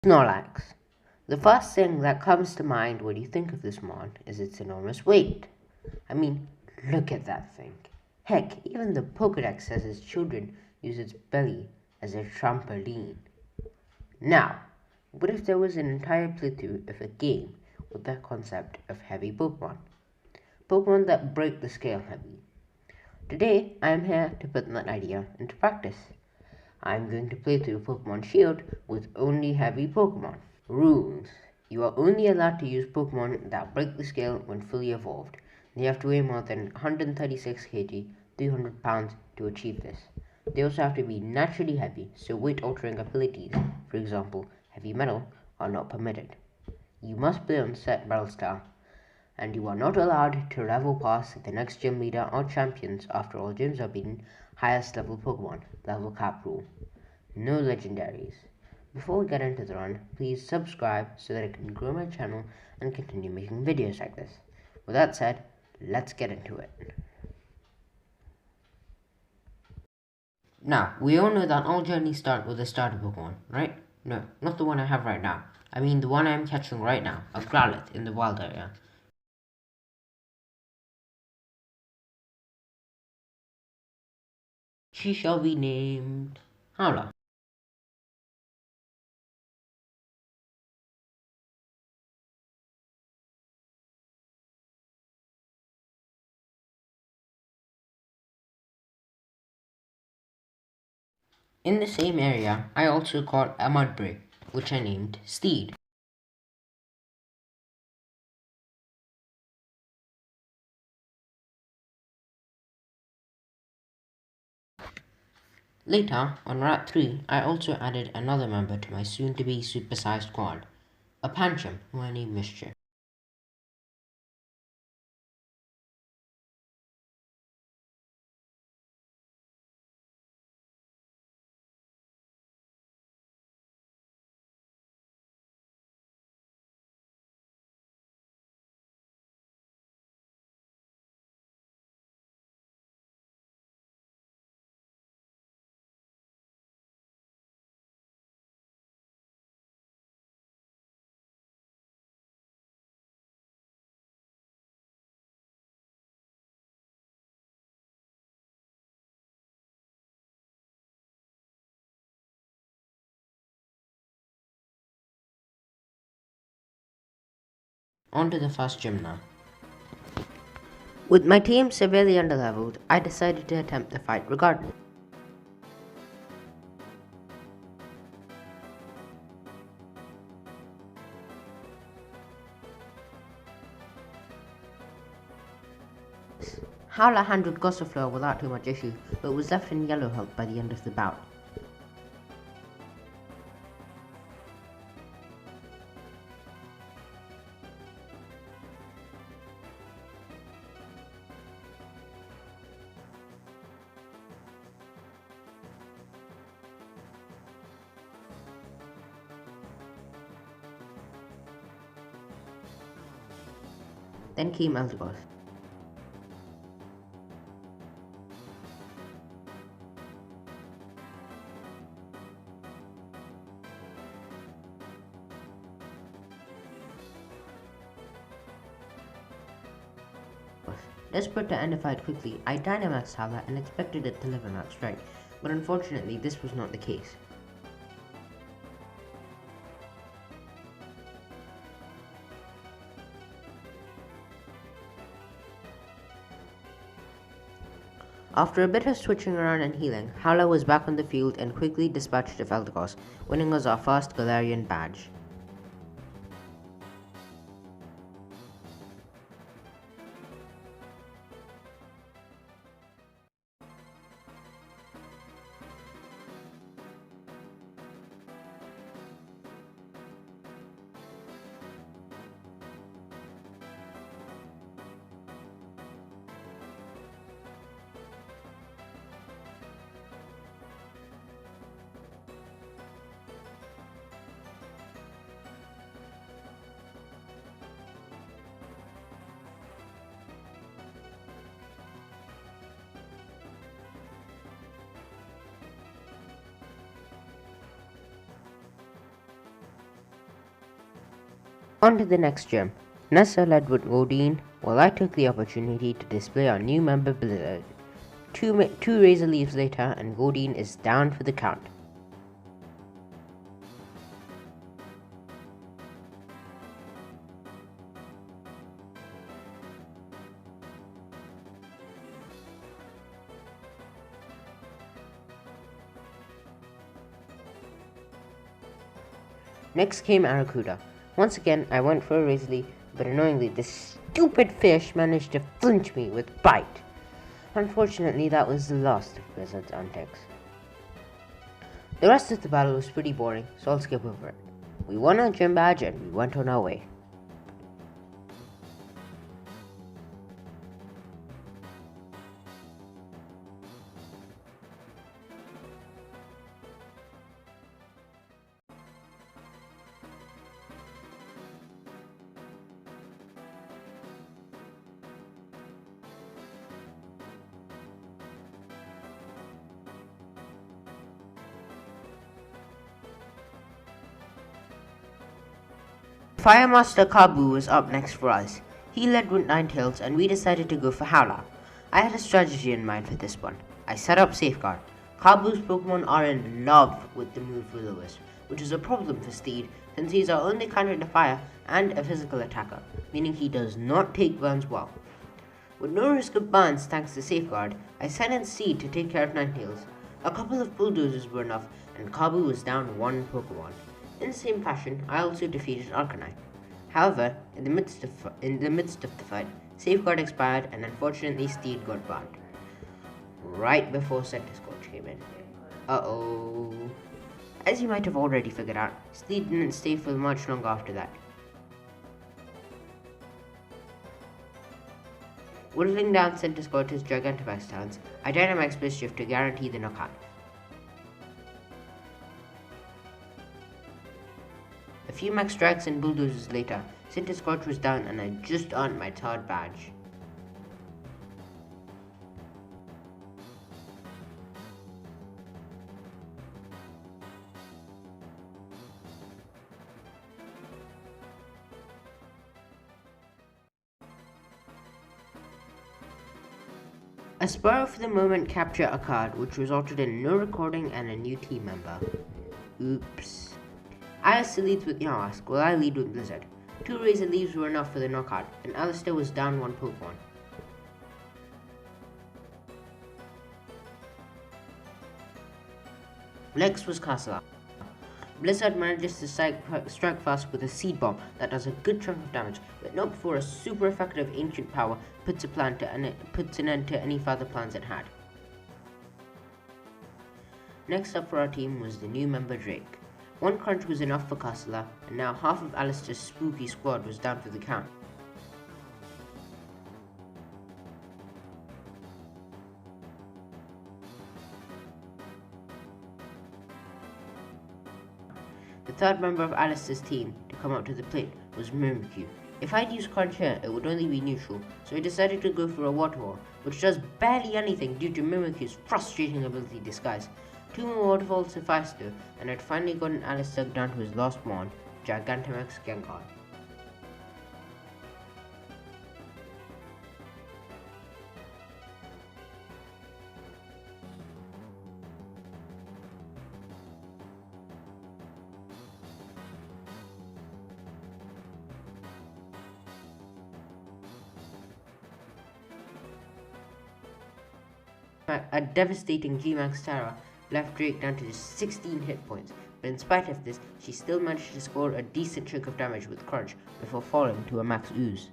Snorlax. The first thing that comes to mind when you think of this mon is its enormous weight. I mean, look at that thing. Heck, even the Pokédex says its children use its belly as a trampoline. Now, what if there was an entire playthrough of a game with that concept of heavy Pokemon? Pokemon that break the scale heavy. Today, I am here to put that idea into practice. I am going to play through Pokémon Shield with only heavy Pokemon. Rules. You are only allowed to use Pokemon that break the scale when fully evolved. They have to weigh more than 136 kg, 300 pounds to achieve this. They also have to be naturally heavy, so weight altering abilities, for example, heavy metal, are not permitted. You must play on set battle style, and you are not allowed to level past the next gym leader or champions after all gyms are beaten. Highest level Pokemon, level cap rule. No legendaries. Before we get into the run, please subscribe so that I can grow my channel and continue making videos like this. With that said, let's get into it. Now, we all know that all journeys start with a starter Pokemon, right? No, not the one I have right now. I mean the one I am catching right now, a Galar in the wild area. She shall be named Howler. In the same area, I also caught a Mudbray, which I named Steed. Later, on Route 3, I also added another member to my soon-to-be supersized squad, a Pancham who I named Mischief. On to the first gym now. With my team severely underleveled, I decided to attempt the fight regardless. Howler handled Gossifleur without too much issue, but was left in yellow health by the end of the bout. Then came Eldegoss. Desperate to end the fight quickly, I Dynamaxed Howler and expected it to live on that strike, but unfortunately this was not the case. After a bit of switching around and healing, Howler was back on the field and quickly dispatched of Eldegoss, winning us our first Galarian badge. On to the next gym. Nessa led with Godine, while I took the opportunity to display our new member Blizzard. Two Razor Leaves later, and Godine is down for the count. Next came Aracuda. Once again, I went for a Razor Leaf, but annoyingly, this stupid fish managed to flinch me with Bite. Unfortunately, that was the last of Blizzard's antics. The rest of the battle was pretty boring, so I'll skip over it. We won our gym badge and we went on our way. Fire Master Kabu was up next for us. He led with Ninetales and we decided to go for Howler. I had a strategy in mind for this one. I set up Safeguard. Kabu's Pokemon are in love with the move Will-O-Wisp, which is a problem for Steed since he's our only counter to fire and a physical attacker, meaning he does not take burns well. With no risk of burns thanks to Safeguard, I sent in Steed to take care of Ninetales. A couple of bulldozers were enough and Kabu was down one Pokemon. In the same fashion, I also defeated Arcanine. However, in the midst of the fight, Safeguard expired and unfortunately Steed got burned. Right before Centiskorch came in. Uh-oh. As you might have already figured out, Steed didn't stay for much longer after that. Whittling down Centiskorch's Gigantamax stance, I Dynamax Mischief to guarantee the knockout. A few max strikes and bulldozers later, Centiskorch was down and I just earned my third badge. A spur for the moment capture occurred, which resulted in no recording and a new team member. Oops. Alistair leads with Yamask, while I lead with Blizzard. Two Razor Leaves were enough for the knockout, and Alistair was down one Pokemon. Next was Castle. Blizzard manages to strike fast with a Seed Bomb that does a good chunk of damage, but not before a super effective Ancient Power puts an end to any further plans it had. Next up for our team was the new member Drake. One crunch was enough for Castella, and now half of Alistair's spooky squad was down for the count. The third member of Alistair's team to come up to the plate was Mimikyu. If I'd used Crunch here, it would only be neutral, so I decided to go for a Water Wall, which does barely anything due to Mimikyu's frustrating ability Disguise. Two more waterfalls sufficed though, and I'd finally gotten Alistair down to his last mon, Gigantamax Gengar. A devastating G-Max Tara left Drake down to just 16 hit points, but in spite of this, she still managed to score a decent chunk of damage with Crunch before falling to a max ooze.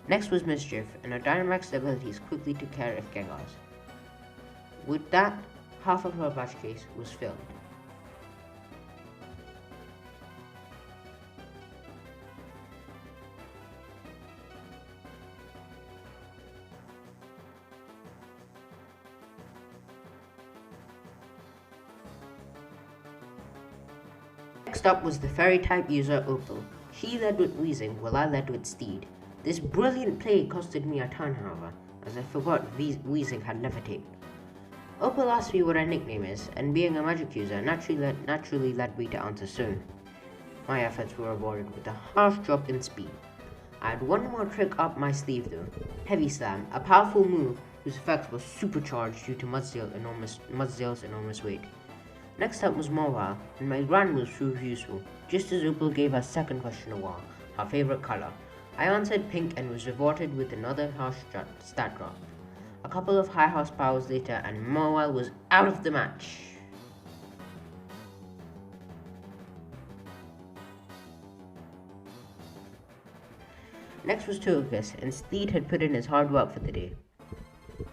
Next was Mischief, and her Dynamax abilities quickly took care of Gengars. With that, half of her batch case was filled. Next up was the Fairy-type user Opal. She led with Weezing, while I led with Steed. This brilliant play costed me a turn, however, as I forgot Weezing had Levitate. Opal asked me what her nickname is, and being a magic user naturally led me to answer soon. My efforts were rewarded with a half drop in speed. I had one more trick up my sleeve though, Heavy Slam, a powerful move whose effect was supercharged due to Mudsdale's enormous weight. Next up was Mobile, and my grand moves proved useful, just as Opal gave her second question a while, her favourite colour. I answered pink and was rewarded with another harsh stat drop. A couple of high horsepowers later and Mobile was out of the match. Next was Togekiss, and Steed had put in his hard work for the day.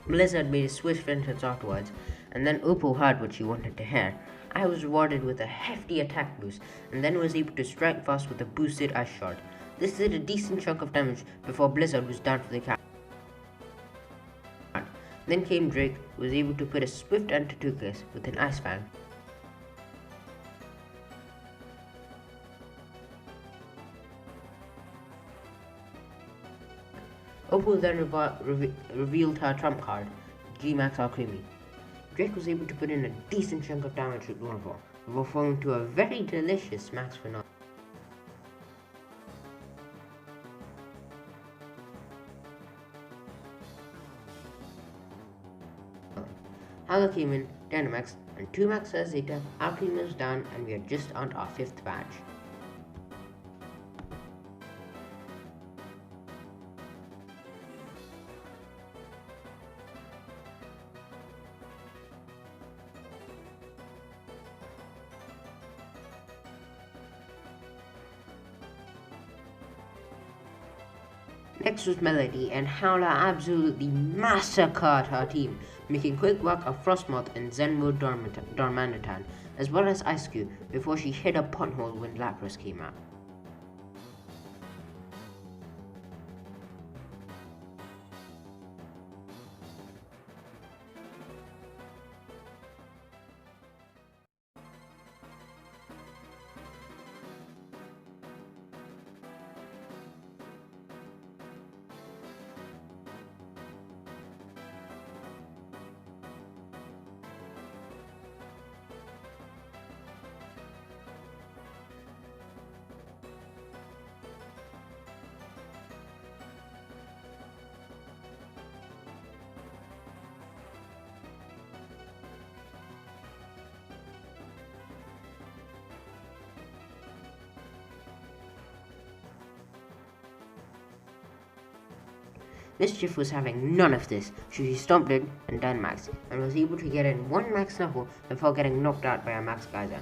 Blizzard made a swift entrance afterwards, and then Opal heard what she wanted to hear. I was rewarded with a hefty attack boost, and then was able to strike fast with a boosted Ice Shard. This did a decent chunk of damage before Blizzard was down for the count. Then came Drake, who was able to put a swift end to Togekiss with an Ice Fang. Opal then revealed her trump card, G-Max Alchemy. Drake was able to put in a decent chunk of damage with Norval, before falling to a very delicious max finale. Hala came in, Dynamax, and 2 maxes later, Alchemy was done and we are just on our 5th badge. Next was Melody, and Howler absolutely massacred her team, making quick work of Frostmoth and Zenwood Darmanitan, as well as Ice Cube, before she hit a pothole when Lapras came out. Mischief was having none of this, so she stomped in and Dynamaxed, and was able to get in one Max Knuckle before getting knocked out by a Max Geyser.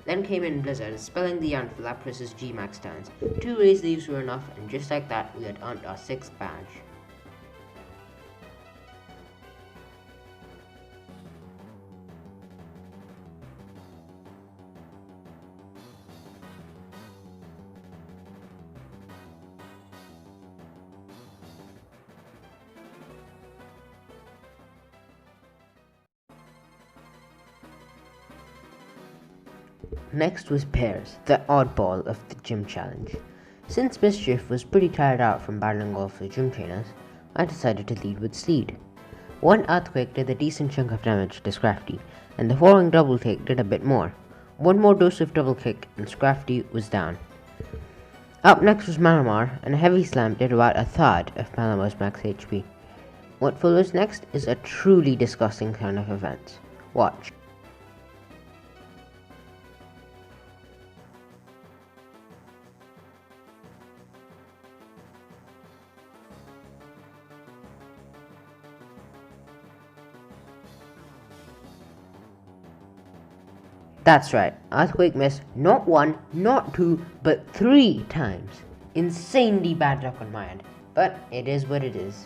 Then came in Blizzard, spelling the end for Lapras' G-Max stands. 2 raised leaves were enough, and just like that, we had earned our 6th badge. Next was Pears, the oddball of the gym challenge. Since Mischief was pretty tired out from battling all of the gym trainers, I decided to lead with Sleed. One Earthquake did a decent chunk of damage to Scrafty, and the following Double Take did a bit more. One more dose of Double Kick and Scrafty was down. Up next was Malamar, and a Heavy Slam did about a third of Malamar's max HP. What follows next is a truly disgusting turn of events. Watch. That's right, Earthquake missed not 1, not 2, but 3 times. Insanely bad luck on my end, but it is what it is.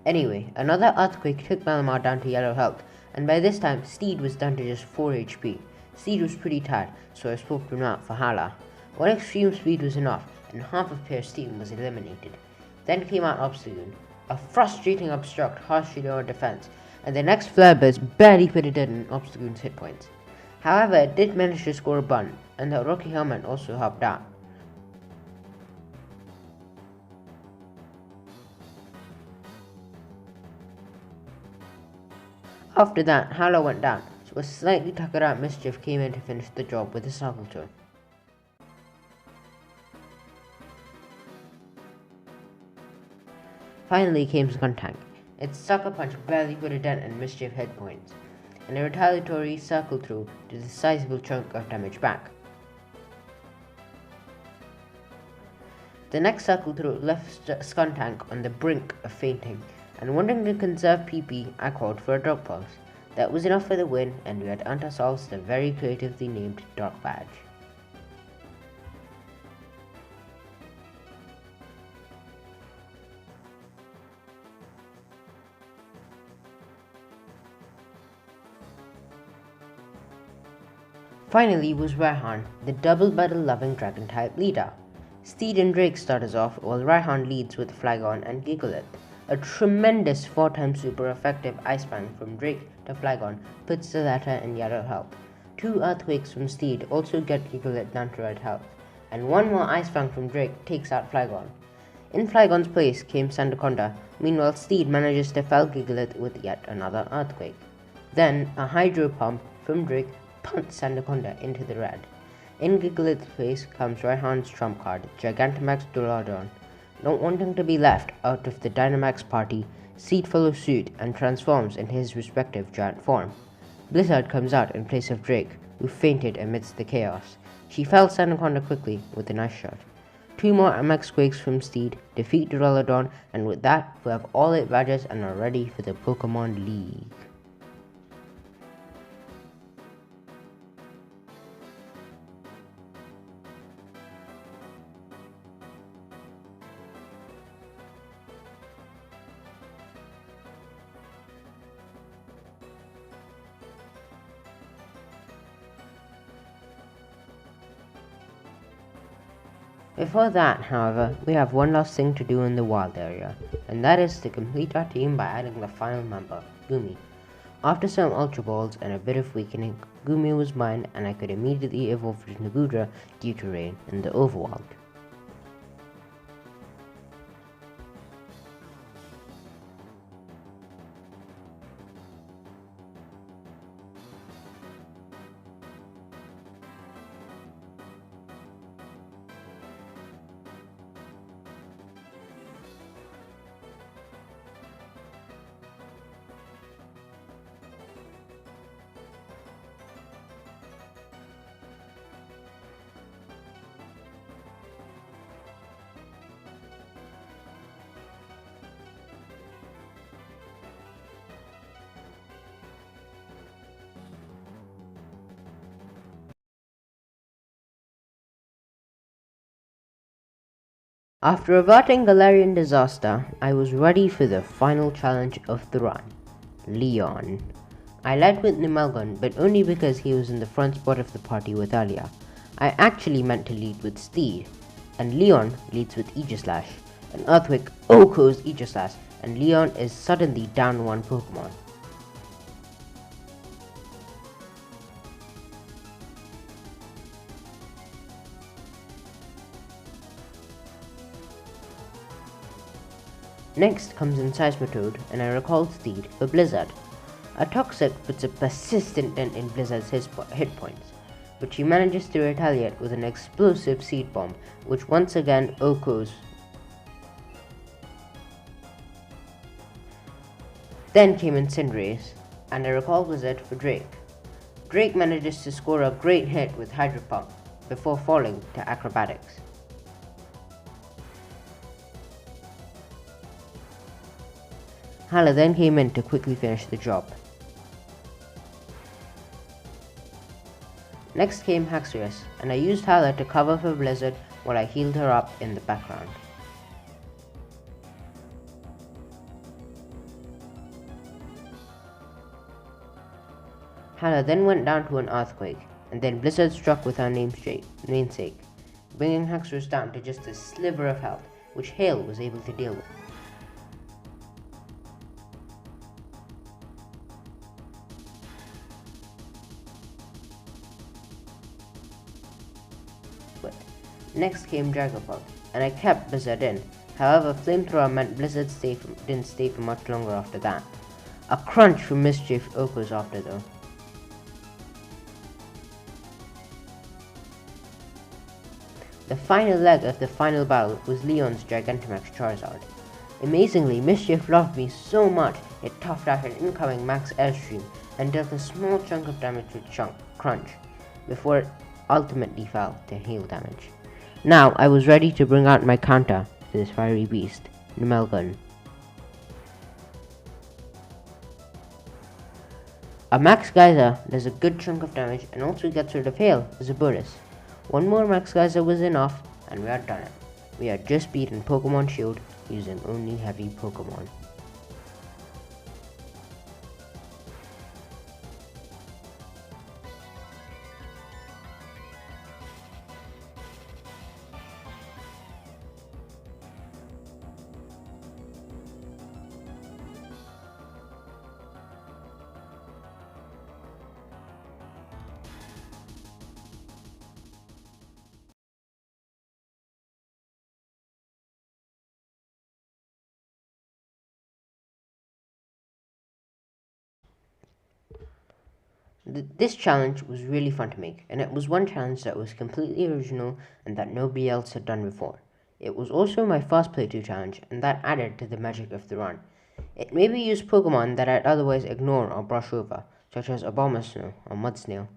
Anyway, another Earthquake took Malamar down to yellow health, and by this time Steed was down to just 4 HP. Steed was pretty tired, so I swapped him out for Hala. One extreme speed was enough, and half of Pierre's team was eliminated. Then came out Obstagoon, a frustrating obstruct harshly lowered defense, and the next flare burst barely put a dent in Obstagoon's hit points. However, it did manage to score a bun, and the Rocky Helmet also helped out. After that, Howler went down, so a slightly tuckered out Mischief came in to finish the job with a Circle Turn. Finally came Skuntank. Its Sucker Punch barely put a dent in Mischief hit points, and a retaliatory Circle Through did a sizable chunk of damage back. The next Circle Through left Skuntank on the brink of fainting, and wanting to conserve PP, I called for a Dark Pulse. That was enough for the win, and we had earned ourselves the very creatively named Dark Badge. Finally was Raihan, the double battle-loving Dragon-type leader. Steed and Drake start us off, while Raihan leads with Flygon and Gigalith. A tremendous 4x super effective Ice Fang from Drake to Flygon puts the latter in yellow health. 2 Earthquakes from Steed also get Gigalith down to red health, and 1 more Ice Fang from Drake takes out Flygon. In Flygon's place came Sandaconda, meanwhile Steed manages to fell Gigalith with yet another Earthquake. Then a Hydro Pump from Drake punts Sandaconda into the red. In Gigalith's place comes Raihan's trump card, Gigantamax Duraludon. Not wanting to be left out of the Dynamax party, Steed follows suit and transforms in his respective giant form. Blizzard comes out in place of Drake, who fainted amidst the chaos. She fells Sandaconda quickly with an Ice Shot. 2 more MX Quakes from Steed defeat Duraludon, and with that, we have all 8 badges and are ready for the Pokemon League. Before that, however, we have one last thing to do in the wild area, and that is to complete our team by adding the final member, Gumi. After some Ultra Balls and a bit of weakening, Gumi was mine and I could immediately evolve into Gudra due to rain in the overworld. After averting Galarian disaster, I was ready for the final challenge of the run, Leon. I led with Numelgon, but only because he was in the front spot of the party with Alia. I actually meant to lead with Steed, and Leon leads with Aegislash. An Earthquake OHKOs Aegislash, and Leon is suddenly down 1 Pokemon. Next comes in Seismitoad, and I recalled Steed for Blizzard. A Toxic puts a persistent dent in Blizzard's hit points, but she manages to retaliate with an explosive Seed Bomb, which once again OHKOs. Then came in Cinderace, and I recall Blizzard for Drake. Drake manages to score a great hit with Hydro Pump, before falling to Acrobatics. Hala then came in to quickly finish the job. Next came Haxorus, and I used Hala to cover for Blizzard while I healed her up in the background. Hala then went down to an Earthquake, and then Blizzard struck with her namesake. bringing Haxorus down to just a sliver of health, which Hale was able to deal with. Next came Dragapult, and I kept Blizzard in. However, Flamethrower meant Blizzard didn't stay for much longer after that. A crunch from Mischief echoes after though. The final leg of the final battle was Leon's Gigantamax Charizard. Amazingly, Mischief loved me so much it toughed out an incoming Max Airstream and dealt a small chunk of damage with Crunch, before it ultimately fell to heal damage. Now I was ready to bring out my counter to this fiery beast, Numelgun. A Max Geyser does a good chunk of damage and also gets rid of Hail as a bonus. One more Max Geyser was enough and we are done it. We had just beaten Pokémon Shield using only heavy Pokémon. This challenge was really fun to make, and it was one challenge that was completely original and that nobody else had done before. It was also my first playthrough challenge, and that added to the magic of the run. It made me use Pokemon that I'd otherwise ignore or brush over, such as Abomasnow or Mudsnail.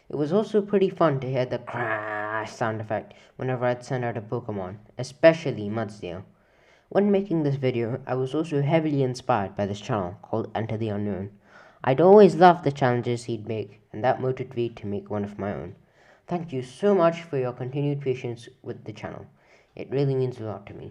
It was also pretty fun to hear the crash sound effect whenever I'd send out a Pokemon, especially Mudsnail. When making this video, I was also heavily inspired by this channel called Enter the Unknown. I'd always loved the challenges he'd make, and that motivated me to make one of my own. Thank you so much for your continued patience with the channel. It really means a lot to me.